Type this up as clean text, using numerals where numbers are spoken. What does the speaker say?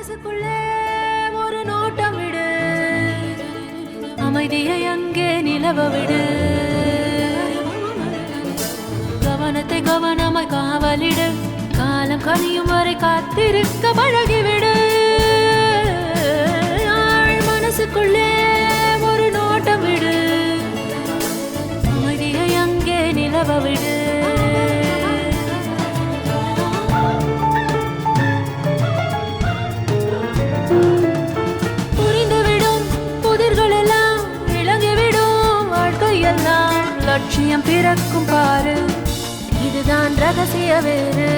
மனசுக்குள்ளே ஒரு நோட்டம் விடு, அமைதியை அங்கே நிலவ விடு, கவனத்தை கவனமாய் காவலிடு, காலம் கனியும் வரை காத்திருக்க பழகிவிடு. மனசுக்குள்ளே ஒரு நோட்டம் விடு, அமைதியை அங்கே நிலவ விடு. புரிந்துவிடும் புதிர்கள் எல்லாம் விளங்கிவிடும், வாழ்க்கையெல்லாம் லட்சியம் பிறக்கும் பாரு, இதுதான் ரகசிய வேறு.